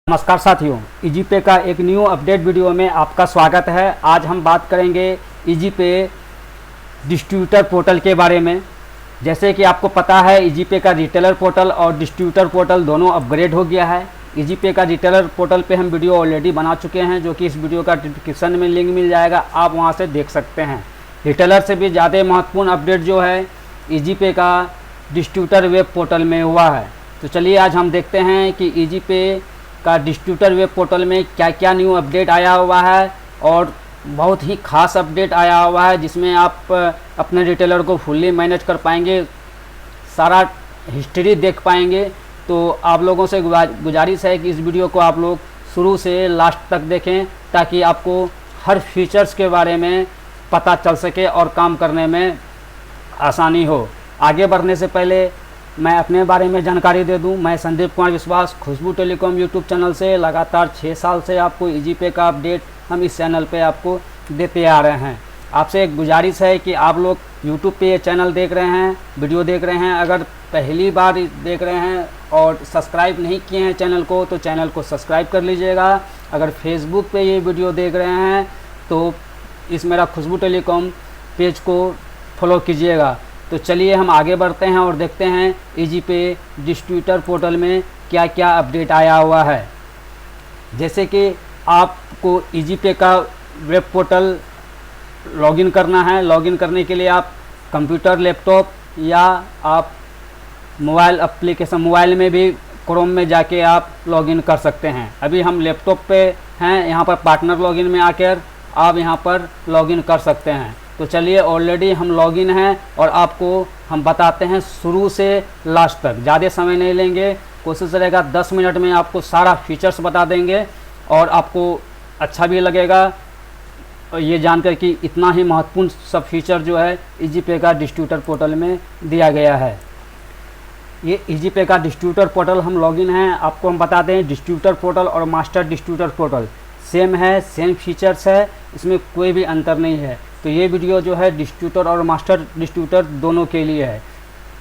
नमस्कार साथियों, ईजीपे का एक न्यू अपडेट वीडियो में आपका स्वागत है। आज हम बात करेंगे ईजीपे डिस्ट्रीब्यूटर पोर्टल के बारे में। जैसे कि आपको पता है, ईजीपे का रिटेलर पोर्टल और डिस्ट्रीब्यूटर पोर्टल दोनों अपग्रेड हो गया है। ईजीपे का रिटेलर पोर्टल पे हम वीडियो ऑलरेडी बना चुके हैं, जो कि इस वीडियो का डिस्क्रिप्शन में लिंक मिल जाएगा, आप वहाँ से देख सकते हैं। रिटेलर से भी ज़्यादा महत्वपूर्ण अपडेट जो है ईजीपे का डिस्ट्रीब्यूटर वेब पोर्टल में हुआ है। तो चलिए आज हम देखते हैं कि ईजीपे का डिस्ट्रीब्यूटर वेब पोर्टल में क्या क्या न्यू अपडेट आया हुआ है, और बहुत ही खास अपडेट आया हुआ है जिसमें आप अपने रिटेलर को फुल्ली मैनेज कर पाएंगे, सारा हिस्ट्री देख पाएंगे। तो आप लोगों से गुजारिश है कि इस वीडियो को आप लोग शुरू से लास्ट तक देखें, ताकि आपको हर फीचर्स के बारे में पता चल सके और काम करने में आसानी हो। आगे बढ़ने से पहले मैं अपने बारे में जानकारी दे दूं। मैं संदीप कुमार विश्वास खुशबू टेलीकॉम यूट्यूब चैनल से लगातार 6 साल से आपको ईजीपे का अपडेट हम इस चैनल पे आपको देते आ रहे हैं। आपसे एक गुजारिश है कि आप लोग यूट्यूब पे ये चैनल देख रहे हैं, वीडियो देख रहे हैं, अगर पहली बार देख रहे हैं और सब्सक्राइब नहीं किए हैं चैनल को, तो चैनल को सब्सक्राइब कर लीजिएगा। अगर फेसबुक पे ये वीडियो देख रहे हैं तो इस मेरा खुशबू टेलीकॉम पेज को फॉलो कीजिएगा। तो चलिए हम आगे बढ़ते हैं और देखते हैं ईजीपे डिस्ट्रीब्यूटर पोर्टल में क्या क्या अपडेट आया हुआ है। जैसे कि आपको ईजीपे का वेब पोर्टल लॉगिन करना है। लॉगिन करने के लिए आप कंप्यूटर, लैपटॉप या आप मोबाइल एप्लीकेशन, मोबाइल में भी क्रोम में जाके आप लॉगिन कर सकते हैं। अभी हम लैपटॉप पे हैं, यहाँ पर पार्टनर लॉगिन में आकर आप यहाँ पर लॉगिन कर सकते हैं। तो चलिए, ऑलरेडी हम लॉगिन हैं और आपको हम बताते हैं शुरू से लास्ट तक। ज़्यादा समय नहीं लेंगे, कोशिश रहेगा 10 मिनट में आपको सारा फीचर्स बता देंगे और आपको अच्छा भी लगेगा ये जानकर कि इतना ही महत्वपूर्ण सब फीचर जो है ईजीपे का डिस्ट्रीब्यूटर पोर्टल में दिया गया है। ये ईजीपे का डिस्ट्रीब्यूटर पोर्टल हम लॉगिन हैं। आपको हम बता दें, डिस्ट्रीब्यूटर पोर्टल और मास्टर डिस्ट्रीब्यूटर पोर्टल सेम है, सेम फीचर्स है, इसमें कोई भी अंतर नहीं है। तो ये वीडियो जो है डिस्ट्रीब्यूटर और मास्टर डिस्ट्रीब्यूटर दोनों के लिए है।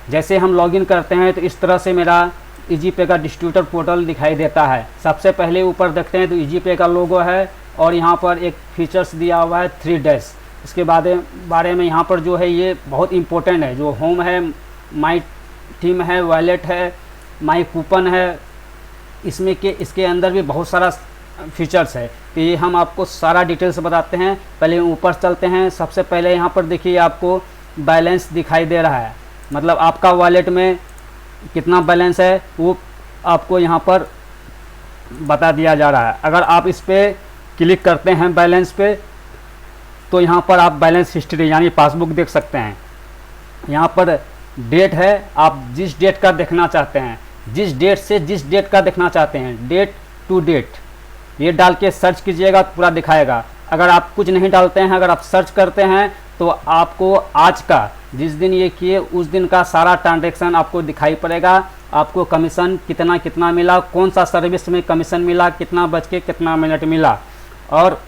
जैसे हम लॉगिन करते हैं तो इस तरह से मेरा ईजीपे का डिस्ट्रीब्यूटर पोर्टल दिखाई देता है। सबसे पहले ऊपर देखते हैं तो ईजीपे का लोगो है और यहाँ पर एक फीचर्स दिया हुआ है 3 डैश। इसके बारे में यहाँ पर जो है ये बहुत इंपॉर्टेंट है। जो होम है, माई टीम है, वॉलेट है, माई कूपन है, इसके अंदर भी बहुत सारा फीचर्स है। तो ये हम आपको सारा डिटेल्स बताते हैं। पहले ऊपर चलते हैं। सबसे पहले यहाँ पर देखिए आपको बैलेंस दिखाई दे रहा है, मतलब आपका वॉलेट में कितना बैलेंस है वो आपको यहाँ पर बता दिया जा रहा है। अगर आप इस पर क्लिक करते हैं बैलेंस पे, तो यहाँ पर आप बैलेंस हिस्ट्री यानी पासबुक देख सकते हैं। यहाँ पर डेट है, आप जिस डेट का देखना चाहते हैं, जिस डेट से जिस डेट का देखना चाहते हैं, डेट टू डेट, ये डाल के सर्च कीजिएगा तो पूरा दिखाएगा। अगर आप कुछ नहीं डालते हैं, अगर आप सर्च करते हैं तो आपको आज का, जिस दिन ये किए उस दिन का सारा ट्रांजैक्शन आपको दिखाई पड़ेगा। आपको कमीशन कितना कितना मिला, कौन सा सर्विस में कमीशन मिला, कितना बज के कितना मिनट मिला। और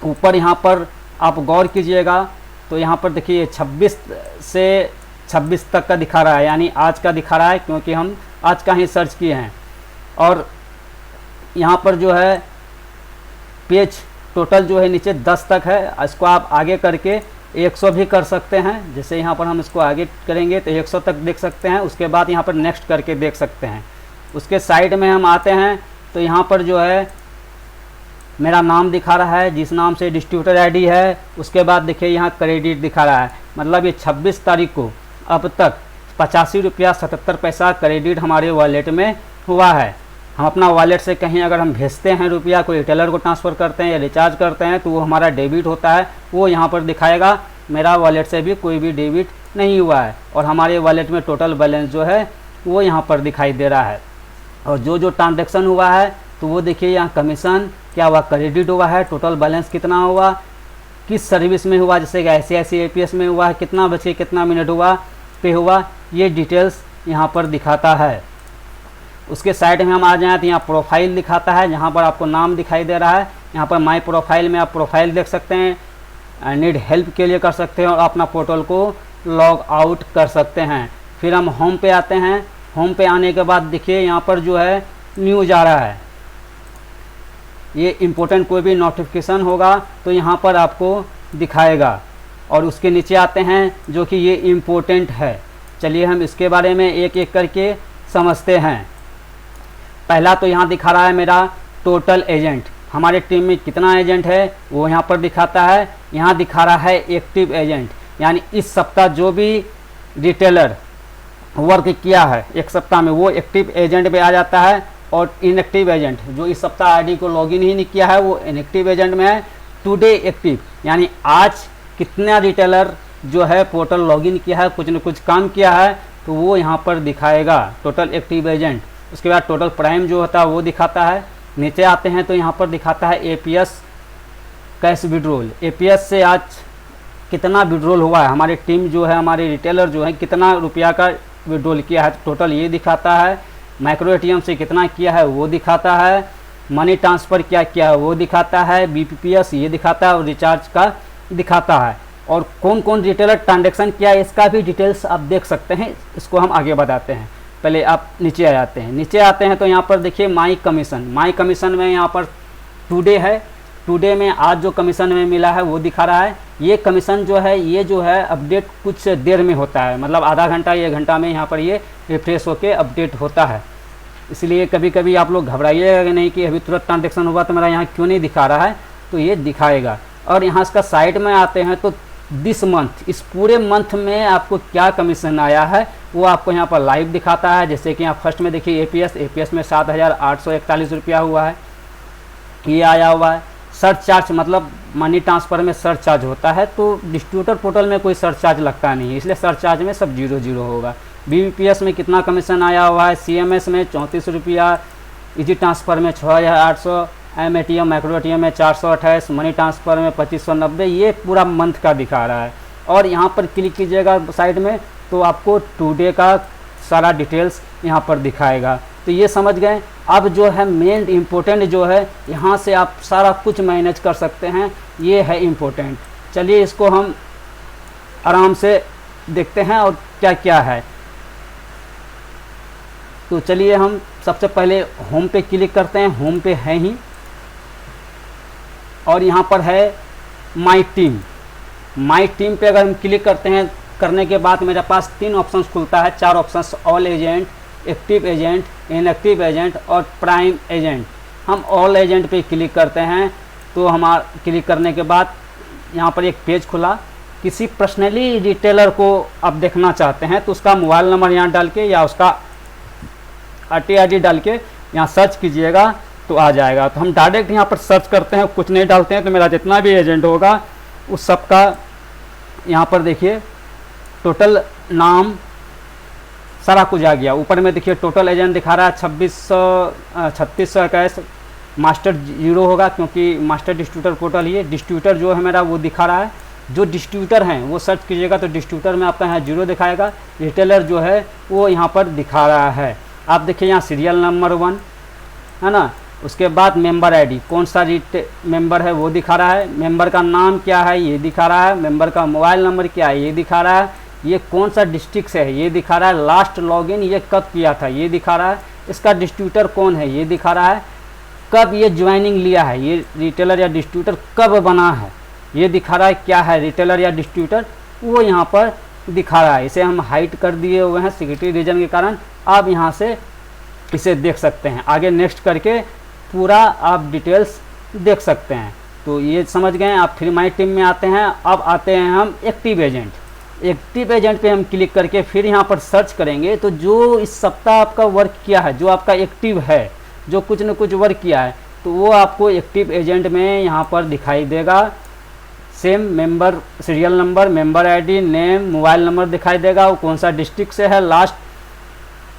ऊपर यहाँ पर आप गौर कीजिएगा तो यहाँ पर देखिए 26 से 26 तक का दिखा रहा है, यानी आज का दिखा रहा है, क्योंकि हम आज का ही सर्च किए हैं। और यहाँ पर जो है पेज टोटल जो है नीचे 10 तक है। इसको आप आगे करके 100 भी कर सकते हैं। जैसे यहाँ पर हम इसको आगे करेंगे तो 100 तक देख सकते हैं। उसके बाद यहाँ पर नेक्स्ट करके देख सकते हैं। उसके साइड में हम आते हैं तो यहाँ पर जो है मेरा नाम दिखा रहा है, जिस नाम से डिस्ट्रीब्यूटर आईडी है। उसके बाद देखिए यहाँ क्रेडिट दिखा रहा है, मतलब ये 26 तारीख को अब तक 85 रुपया 77 पैसा क्रेडिट हमारे वॉलेट में हुआ है। हम अपना वॉलेट से कहीं अगर हम भेजते हैं रुपया, कोई रिटेलर को ट्रांसफ़र करते हैं या रिचार्ज करते हैं, तो वो हमारा डेबिट होता है, वो यहाँ पर दिखाएगा। मेरा वॉलेट से भी कोई भी डेबिट नहीं हुआ है और हमारे वॉलेट में टोटल बैलेंस जो है वो यहाँ पर दिखाई दे रहा है। और जो जो ट्रांजेक्शन हुआ है तो वो देखिए यहाँ कमीशन क्या हुआ, क्रेडिट हुआ है, टोटल बैलेंस कितना हुआ, किस सर्विस में हुआ, जैसे कि ICICI APS में हुआ है, कितना बचे कितना मिनट हुआ पे हुआ, ये डिटेल्स यहाँ पर दिखाता है। उसके साइड में हम आ जाएँ तो यहाँ प्रोफाइल दिखाता है, जहाँ पर आपको नाम दिखाई दे रहा है। यहाँ पर माई प्रोफाइल में आप प्रोफाइल देख सकते हैं, नीड हेल्प के लिए कर सकते हैं और अपना पोर्टल को लॉग आउट कर सकते हैं। फिर हम होम पे आते हैं। होम पे आने के बाद देखिए यहाँ पर जो है न्यूज़ आ रहा है। ये इम्पोर्टेंट कोई भी नोटिफिकेशन होगा तो यहाँ पर आपको दिखाएगा। और उसके नीचे आते हैं जो कि ये इम्पोर्टेंट है। चलिए हम इसके बारे में एक एक करके समझते हैं। पहला तो यहाँ दिखा रहा है मेरा टोटल एजेंट, हमारे टीम में कितना एजेंट है वो यहाँ पर दिखाता है। यहाँ दिखा रहा है एक्टिव एजेंट, यानी इस सप्ताह जो भी रिटेलर वर्क किया है एक सप्ताह में वो एक्टिव एजेंट में आ जाता है। और इनएक्टिव एजेंट जो इस सप्ताह आईडी को लॉगिन ही नहीं किया है वो इनएक्टिव एजेंट में है। टुडे एक्टिव यानी आज कितना रिटेलर जो है पोर्टल लॉगिन किया है, कुछ न कुछ काम किया है, तो वो यहाँ पर दिखाएगा टोटल एक्टिव एजेंट। उसके बाद टोटल प्राइम जो होता है वो दिखाता है। नीचे आते हैं तो यहाँ पर दिखाता है एपीएस कैश विड्रोल, एपीएस से आज कितना विड्रोल हुआ है, हमारी टीम जो है हमारे रिटेलर जो है कितना रुपया का विड्रोल किया है टोटल ये दिखाता है। माइक्रो एटीएम से कितना किया है वो दिखाता है। मनी ट्रांसफ़र क्या किया है वो दिखाता है। बीपीपीएस ये दिखाता है और रिचार्ज का दिखाता है। और कौन कौन रिटेलर ट्रांजेक्शन किया है इसका भी डिटेल्स आप देख सकते हैं। इसको हम आगे बताते हैं, पहले आप नीचे आ जाते हैं। नीचे आते हैं तो यहाँ पर देखिए माई कमीशन, माई कमीशन में यहाँ पर टुडे है, टुडे में आज जो कमीशन में मिला है वो दिखा रहा है। ये कमीशन जो है ये जो है अपडेट कुछ देर में होता है, मतलब आधा घंटा या 1 घंटा में यहाँ पर ये रिफ्रेश होके अपडेट होता है। इसलिए कभी कभी आप लोग घबराइएगा नहीं कि अभी तुरंत ट्रांजेक्शन हुआ तो मेरा यहाँ क्यों नहीं दिखा रहा है, तो ये दिखाएगा। और यहाँ इसका साइड में आते हैं तो दिस मंथ, इस पूरे मंथ में आपको क्या कमीशन आया है वो आपको यहाँ पर लाइव दिखाता है। जैसे कि यहाँ फर्स्ट में देखिए एपीएस में 7,841 रुपया हुआ है, ये आया हुआ है। सर्च चार्ज मतलब मनी ट्रांसफ़र में सर्च चार्ज होता है, तो डिस्ट्रीब्यूटर पोर्टल में कोई सर्च चार्ज लगता नहीं है, इसलिए सर्च चार्ज में सब 0 होगा। बीपीएस में कितना कमीशन आया हुआ है, सीएमएस में 34 रुपया, इजी ट्रांसफ़र में 6,800, एमएटीएम माइक्रो एटीएम में 428, मनी ट्रांसफ़र में 2590, ये पूरा मंथ का दिखा रहा है। और यहाँ पर क्लिक कीजिएगा साइड में तो आपको टुडे का सारा डिटेल्स यहाँ पर दिखाएगा। तो ये समझ गए। अब जो है मेन इम्पोर्टेंट जो है यहाँ से आप सारा कुछ मैनेज कर सकते हैं, ये है इम्पोर्टेंट। चलिए इसको हम आराम से देखते हैं और क्या क्या है। तो चलिए हम सबसे पहले होम पे क्लिक करते हैं, होम पे है ही, और यहाँ पर है माई टीम। माई टीम पे अगर हम क्लिक करते हैं, करने के बाद मेरे पास 3 ऑप्शंस खुलता है, 4 options, all agent, active agent, inactive agent और प्राइम एजेंट। हम ऑल एजेंट पे क्लिक करते हैं तो हमारा क्लिक करने के बाद यहाँ पर एक पेज खुला। किसी पर्सनली रिटेलर को आप देखना चाहते हैं तो उसका मोबाइल नंबर यहाँ डाल के या उसका RTID डाल के यहाँ सर्च कीजिएगा तो आ जाएगा। तो हम डायरेक्ट यहाँ पर सर्च करते हैं, कुछ नहीं डालते हैं, तो मेरा जितना भी एजेंट होगा उस सब का यहाँ पर देखिए टोटल नाम सारा कुछ आ गया। ऊपर में देखिए टोटल एजेंट दिखा रहा है 3621, मास्टर 0 होगा क्योंकि मास्टर डिस्ट्रीब्यूटर पोर्टल ये डिस्ट्रीब्यूटर जो है मेरा वो दिखा रहा है। जो डिस्ट्रीब्यूटर हैं वो सर्च कीजिएगा तो डिस्ट्रीब्यूटर में आपका यहाँ 0 दिखाएगा, रिटेलर जो है वो यहाँ पर दिखा रहा है। आप देखिए यहाँ सीरियल नंबर 1 है ना, उसके बाद मेंबर आईडी कौन सा मेंबर है वो दिखा रहा है, मेंबर का नाम क्या है ये दिखा रहा है, मेंबर का मोबाइल नंबर क्या है ये दिखा रहा है, ये कौन सा डिस्ट्रिक्ट से है ये दिखा रहा है, लास्ट लॉगिन ये कब किया था ये दिखा रहा है, इसका डिस्ट्रीब्यूटर कौन है ये दिखा रहा है, कब ये ज्वाइनिंग लिया है, ये रिटेलर या डिस्ट्रीब्यूटर कब बना है ये दिखा रहा है, क्या है रिटेलर या डिस्ट्रीब्यूटर वो यहाँ पर दिखा रहा है। इसे हम हाइड कर दिए हुए हैं सिक्योरिटी रीजन के कारण, आप यहाँ से इसे देख सकते हैं। आगे नेक्स्ट करके पूरा आप डिटेल्स देख सकते हैं। तो ये समझ गए। आप फिर माई टीम में आते हैं। अब आते हैं हम एक्टिव एजेंट। एक्टिव एजेंट पे हम क्लिक करके फिर यहाँ पर सर्च करेंगे तो जो इस सप्ताह आपका वर्क किया है, जो आपका एक्टिव है, जो कुछ न कुछ वर्क किया है, तो वो आपको एक्टिव एजेंट में यहाँ पर दिखाई देगा। Same member serial number, member ID, name, mobile number दिखाई देगा, वो कौन सा डिस्ट्रिक्ट से है, लास्ट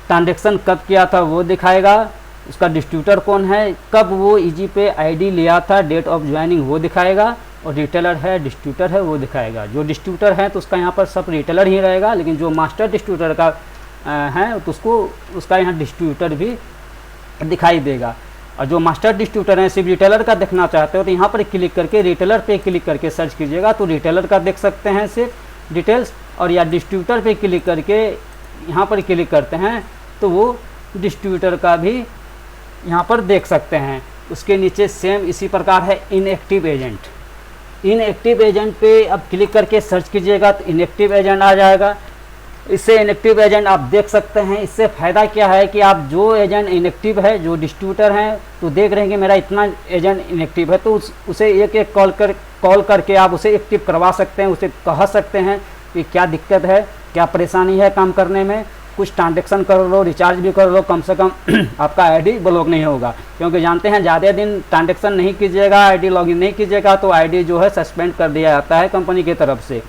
ट्रांजेक्शन कब किया था वो दिखाएगा, उसका डिस्ट्रीब्यूटर कौन है, कब वो ईजी पे आईडी लिया था, डेट ऑफ ज्वाइनिंग वो दिखाएगा, और रिटेलर है डिस्ट्रीब्यूटर है वो दिखाएगा। जो डिस्ट्रीब्यूटर है तो उसका यहाँ पर सब रिटेलर ही रहेगा, लेकिन जो मास्टर डिस्ट्रीब्यूटर का है तो उसका यहाँ डिस्ट्रीब्यूटर भी दिखाई देगा। और जो मास्टर डिस्ट्रीब्यूटर हैं सिर्फ रिटेलर का देखना चाहते हो तो यहाँ पर क्लिक करके रिटेलर पे क्लिक करके सर्च कीजिएगा तो रिटेलर का देख सकते हैं सिर्फ डिटेल्स, और या डिस्ट्रीब्यूटर पे क्लिक करके यहाँ पर क्लिक करते हैं तो वो डिस्ट्रीब्यूटर का भी यहाँ पर देख सकते हैं। उसके नीचे सेम इसी प्रकार है इनएक्टिव एजेंट। इनएक्टिव एजेंट पे अब क्लिक करके सर्च कीजिएगा तो इनएक्टिव एजेंट आ जाएगा। इससे इनएक्टिव एजेंट आप देख सकते हैं। इससे फ़ायदा क्या है कि आप जो एजेंट इनएक्टिव है, जो डिस्ट्रीब्यूटर हैं, तो देख रहे हैं कि मेरा इतना एजेंट इनएक्टिव है, तो उसे एक एक कॉल करके आप उसे एक्टिव करवा सकते हैं। उसे कह सकते हैं कि क्या दिक्कत है, क्या परेशानी है काम करने में, कुछ ट्रांजेक्शन कर लो, रिचार्ज भी कर लो, कम से कम आपका आईडी ब्लॉक नहीं होगा। क्योंकि जानते हैं ज़्यादा दिन ट्रांजेक्शन नहीं कीजिएगा, आईडी लॉगिन नहीं कीजिएगा तो आईडी जो है सस्पेंड कर दिया जाता है कंपनी की तरफ से।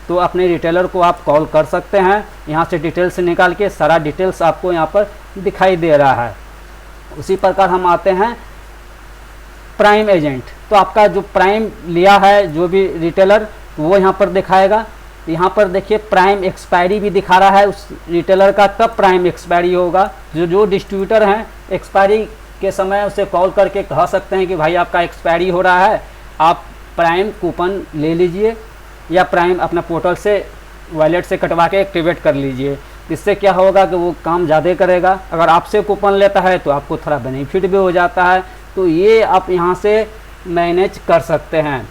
तो अपने रिटेलर को आप कॉल कर सकते हैं। यहाँ से डिटेल्स निकाल के सारा डिटेल्स आपको यहाँ पर दिखाई दे रहा है। उसी प्रकार हम आते हैं प्राइम एजेंट। तो आपका जो प्राइम लिया है जो भी रिटेलर, वो यहाँ पर दिखाएगा। यहाँ पर देखिए प्राइम एक्सपायरी भी दिखा रहा है उस रिटेलर का, कब प्राइम एक्सपायरी होगा। जो डिस्ट्रीब्यूटर हैं एक्सपायरी के समय उसे कॉल करके कह सकते हैं कि भाई आपका एक्सपायरी हो रहा है, आप प्राइम कूपन ले लीजिए या प्राइम अपना पोर्टल से वॉलेट से कटवा के एक्टिवेट कर लीजिए। इससे क्या होगा कि वो काम ज़्यादा करेगा। अगर आपसे कूपन लेता है तो आपको थोड़ा बेनिफिट भी हो जाता है। तो ये आप यहाँ से मैनेज कर सकते हैं।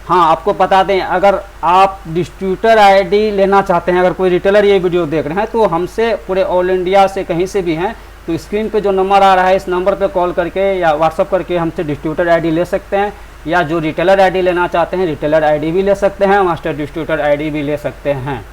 हाँ, आपको बता दें, अगर आप डिस्ट्रीब्यूटर आईडी लेना चाहते हैं, अगर कोई रिटेलर ये वीडियो देख रहे हैं तो हमसे पूरे ऑल इंडिया से कहीं से भी हैं तो स्क्रीन पे जो नंबर आ रहा है इस नंबर पे कॉल करके या व्हाट्सअप करके हमसे डिस्ट्रीब्यूटर आईडी ले सकते हैं। या जो रिटेलर आईडी लेना चाहते हैं रिटेलर आईडी भी ले सकते हैं, मास्टर डिस्ट्रीब्यूटर आईडी भी ले सकते हैं।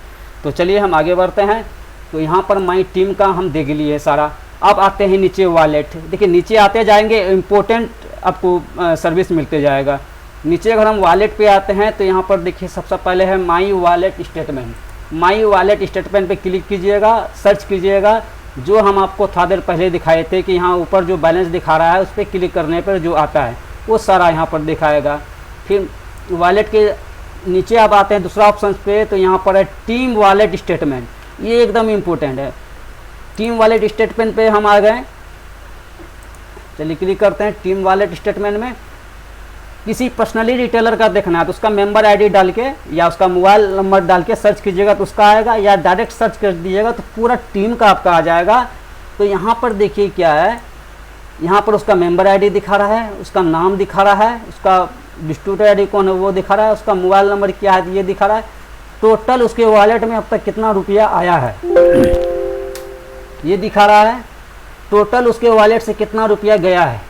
तो चलिए हम आगे बढ़ते हैं। तो यहाँ पर माई टीम का हम देख लिए सारा। अब आते हैं नीचे वॉलेट। देखिए नीचे आते जाएंगे इम्पोर्टेंट आपको सर्विस मिलते जाएगा। नीचे अगर हम वॉलेट पे आते हैं तो यहाँ पर देखिए सबसे पहले है my wallet statement. My wallet statement पे क्लिक कीजिएगा, सर्च कीजिएगा। जो हम आपको थोड़ा देर पहले दिखाए थे कि यहाँ ऊपर जो बैलेंस दिखा रहा है उस पर क्लिक करने पर जो आता है वो सारा यहाँ पर दिखाएगा। फिर वॉलेट के नीचे आप आते हैं दूसरा ऑप्शन पे, तो यहाँ पर है टीम वॉलेट स्टेटमेंट। ये एकदम इम्पोर्टेंट है। टीम वॉलेट स्टेटमेंट पे हम आ गए। चलिए क्लिक करते हैं टीम वॉलेट स्टेटमेंट में। किसी पर्सनली रिटेलर का देखना है तो उसका मेंबर आईडी डाल के या उसका मोबाइल नंबर डाल के सर्च कीजिएगा तो उसका आएगा, या डायरेक्ट सर्च कर दीजिएगा तो पूरा टीम का आपका आ जाएगा। तो यहाँ पर देखिए क्या है, यहाँ पर उसका मेंबर आईडी दिखा रहा है, उसका नाम दिखा रहा है, उसका डिस्ट्रीब्यूटर आईडी कौन है वो दिखा रहा है, उसका मोबाइल नंबर क्या है ये दिखा रहा है। टोटल उसके वॉलेट में अब तक कितना रुपया आया है ये दिखा रहा है। टोटल उसके वॉलेट से कितना रुपया गया है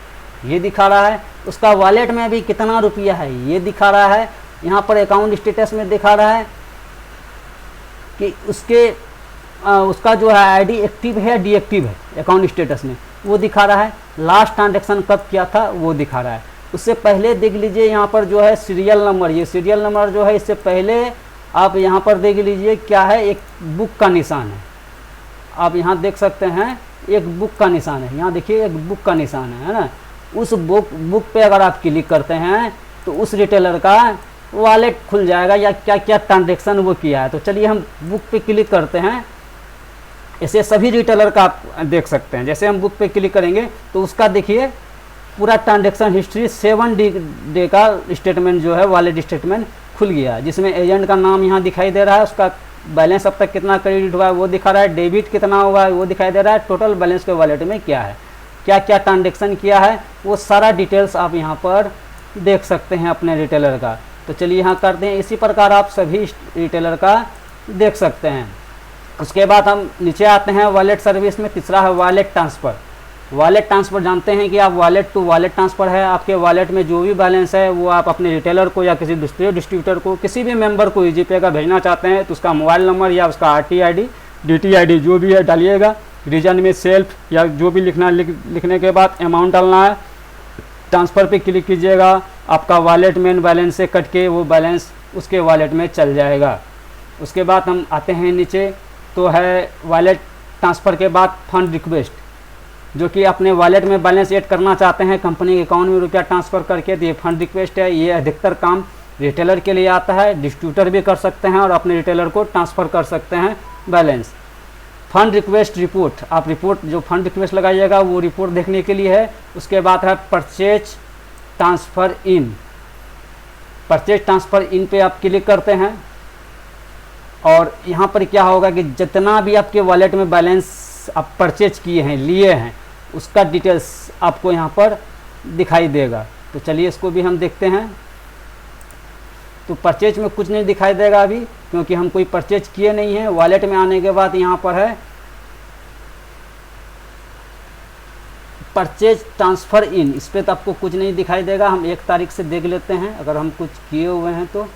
ये दिखा रहा है। उसका वॉलेट में अभी कितना रुपया है ये दिखा रहा है। यहाँ पर अकाउंट स्टेटस में दिखा रहा है कि उसका जो है आईडी एक्टिव है डीएक्टिव है, अकाउंट स्टेटस में वो दिखा रहा है। लास्ट ट्रांजेक्शन कब किया था वो दिखा रहा है। उससे पहले देख लीजिए यहाँ पर जो है सीरियल नंबर, ये सीरियल नंबर जो है इससे पहले आप यहाँ पर देख लीजिए क्या है, एक बुक का निशान है। आप यहाँ देख सकते हैं एक बुक का निशान है, यहाँ देखिए एक बुक का निशान है ना। उस बुक पे अगर आप क्लिक करते हैं तो उस रिटेलर का वॉलेट खुल जाएगा या क्या क्या ट्रांजेक्शन वो किया है। तो चलिए हम बुक पे क्लिक करते हैं। ऐसे सभी रिटेलर का आप देख सकते हैं। जैसे हम बुक पे क्लिक करेंगे तो उसका देखिए पूरा ट्रांजेक्शन हिस्ट्री 7 डे का स्टेटमेंट जो है वॉलेट स्टेटमेंट खुल गया, जिसमें एजेंट का नाम यहाँ दिखाई दे रहा है, उसका बैलेंस अब तक कितना क्रेडिट हुआ है वो दिखा रहा है, डेबिट कितना हुआ है वो दिखाई दे रहा है, टोटल बैलेंस के वॉलेट में क्या है, क्या क्या ट्रांजेक्शन किया है वो सारा डिटेल्स आप यहाँ पर देख सकते हैं अपने रिटेलर का। तो चलिए यहाँ करते हैं। इसी प्रकार आप सभी रिटेलर का देख सकते हैं। उसके बाद हम नीचे आते हैं वॉलेट सर्विस में। तीसरा है वॉलेट ट्रांसफ़र। वॉलेट ट्रांसफ़र जानते हैं कि आप वॉलेट टू वॉलेट ट्रांसफ़र है, आपके वॉलेट में जो भी बैलेंस है वो आप अपने रिटेलर को या किसी दूसरे डिस्ट्रीब्यूटर को, किसी भी मेंबर को ईजीपे का भेजना चाहते हैं तो उसका मोबाइल नंबर या उसका आरटी आईडी डीटी आईडी जो भी है डालिएगा। रीजन में सेल्फ या जो भी लिखना लिखने के बाद अमाउंट डालना है। ट्रांसफ़र पे क्लिक कीजिएगा, आपका वॉलेट मेन बैलेंस से कट के वो बैलेंस उसके वॉलेट में चल जाएगा। उसके बाद हम आते हैं नीचे, तो है वॉलेट ट्रांसफ़र के बाद फंड रिक्वेस्ट, जो कि अपने वॉलेट में बैलेंस ऐड करना चाहते हैं कंपनी के अकाउंट में रुपया ट्रांसफ़र करके, तो ये फंड रिक्वेस्ट है। ये अधिकतर काम रिटेलर के लिए आता है, डिस्ट्रीब्यूटर भी कर सकते हैं और अपने रिटेलर को ट्रांसफ़र कर सकते हैं बैलेंस। फंड रिक्वेस्ट रिपोर्ट, आप रिपोर्ट जो फंड रिक्वेस्ट लगाइएगा वो रिपोर्ट देखने के लिए है। उसके बाद है परचेज ट्रांसफ़र इन। परचेज ट्रांसफ़र इन पे आप क्लिक करते हैं और यहाँ पर क्या होगा कि जितना भी आपके वॉलेट में बैलेंस आप परचेज किए हैं लिए हैं उसका डिटेल्स आपको यहाँ पर दिखाई देगा। तो चलिए इसको भी हम देखते हैं। तो परचेज में कुछ नहीं दिखाई देगा अभी, क्योंकि हम कोई परचेज किए नहीं है। वॉलेट में आने के बाद यहाँ पर है परचेज ट्रांसफ़र इन, इस पर तो आपको कुछ नहीं दिखाई देगा। हम 1 तारीख से देख लेते हैं अगर हम कुछ किए हुए हैं तो।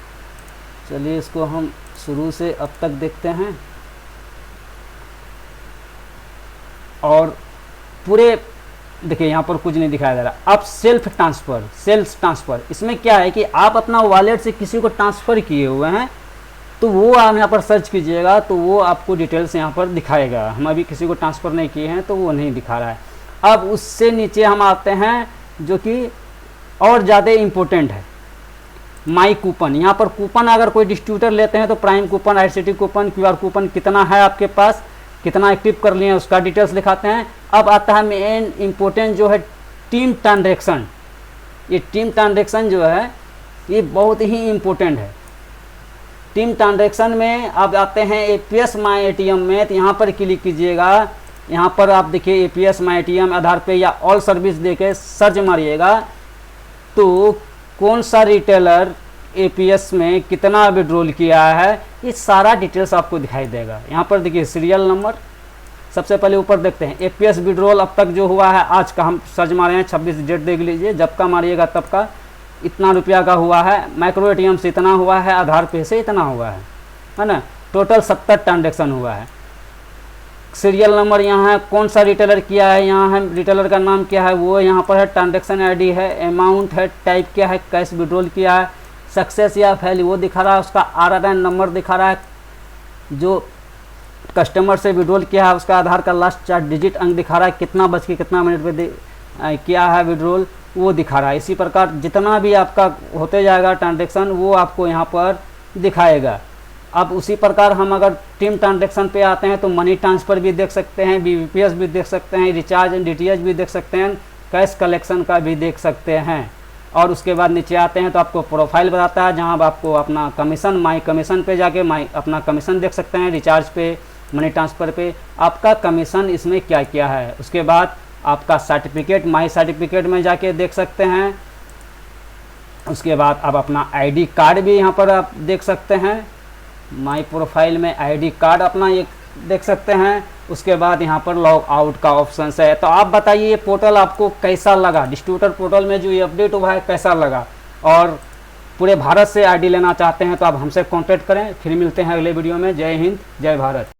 चलिए इसको हम शुरू से अब तक देखते हैं और पूरे देखिए यहाँ पर कुछ नहीं दिखाया जा रहा। अब सेल्फ ट्रांसफ़र, इसमें क्या है कि आप अपना वॉलेट से किसी को ट्रांसफ़र किए हुए हैं तो वो आप यहाँ पर सर्च कीजिएगा तो वो आपको डिटेल्स यहाँ पर दिखाएगा। हम अभी किसी को ट्रांसफ़र नहीं किए हैं तो वो नहीं दिखा रहा है। अब उससे नीचे हम आते हैं जो कि और ज़्यादा इम्पोर्टेंट है, माई कूपन। यहाँ पर कूपन अगर कोई डिस्ट्रीब्यूटर लेते हैं तो prime coupon, ICT coupon, QR coupon कितना है आपके पास, कितना एक्टिव कर लिए हैं उसका डिटेल्स दिखाते हैं। अब आता है मेन इम्पोर्टेंट जो है टीम ट्रांजैक्शन। ये टीम ट्रांजैक्शन जो है ये बहुत ही इम्पोर्टेंट है। टीम ट्रांजैक्शन में आप आते हैं APS माई ATM में, तो यहाँ पर क्लिक कीजिएगा। यहाँ पर आप देखिए APS माई ATM आधार पे या ऑल सर्विस देके सर्च मारिएगा तो कौन सा रिटेलर APS में कितना विड्रॉल किया है ये सारा डिटेल्स आपको दिखाई देगा। यहाँ पर देखिए सीरियल नंबर, सबसे पहले ऊपर देखते हैं APS विड्रॉल अब तक जो हुआ है आज का हम सर्च मारे हैं, 26 डेट देख लीजिए, जब का मारिएगा तब का इतना रुपया का हुआ है, माइक्रो ATM से इतना हुआ है, आधार पे से इतना हुआ है ना। टोटल 70 ट्रांजेक्शन हुआ है। सीरियल नंबर यहाँ है, कौन सा रिटेलर किया है, यहाँ है रिटेलर का नाम क्या है वो यहाँ पर है, ट्रांजैक्शन ID है, अमाउंट है, टाइप क्या है, कैश विड्रॉल किया है, सक्सेस या फेल वो दिखा रहा है, उसका RRN नंबर दिखा रहा है, जो कस्टमर से विड्रॉल किया है उसका आधार का लास्ट 4 डिजिट अंक दिखा रहा है, कितना बज के कितना मिनट पे किया है विड्रॉल वो दिखा रहा है। इसी प्रकार जितना भी आपका होते जाएगा ट्रांजैक्शन वो आपको यहाँ पर दिखाएगा। अब उसी प्रकार हम अगर टीम ट्रांजैक्शन पे आते हैं तो मनी ट्रांसफ़र भी देख सकते हैं, BBPS भी देख सकते हैं, रिचार्ज एंड DTH भी देख सकते हैं, कैश कलेक्शन का भी देख सकते हैं। और उसके बाद नीचे आते हैं तो आपको प्रोफाइल बताता है जहां आपको अपना कमीशन, माई कमीशन पे जाके अपना कमीशन देख सकते हैं, रिचार्ज पे, मनी ट्रांसफ़र पे आपका कमीशन इसमें क्या क्या है। उसके बाद आपका सर्टिफिकेट, माई सर्टिफिकेट में जाके देख सकते हैं। उसके बाद आप अपना ID कार्ड भी यहाँ पर आप देख सकते हैं, माई प्रोफाइल में ID कार्ड अपना ये देख सकते हैं। उसके बाद यहाँ पर लॉग आउट का ऑप्शन है। तो आप बताइए ये पोर्टल आपको कैसा लगा, डिस्ट्रीब्यूटर पोर्टल में जो ये अपडेट हुआ है कैसा लगा। और पूरे भारत से ID लेना चाहते हैं तो आप हमसे कांटेक्ट करें। फिर मिलते हैं अगले वीडियो में। जय हिंद, जय भारत।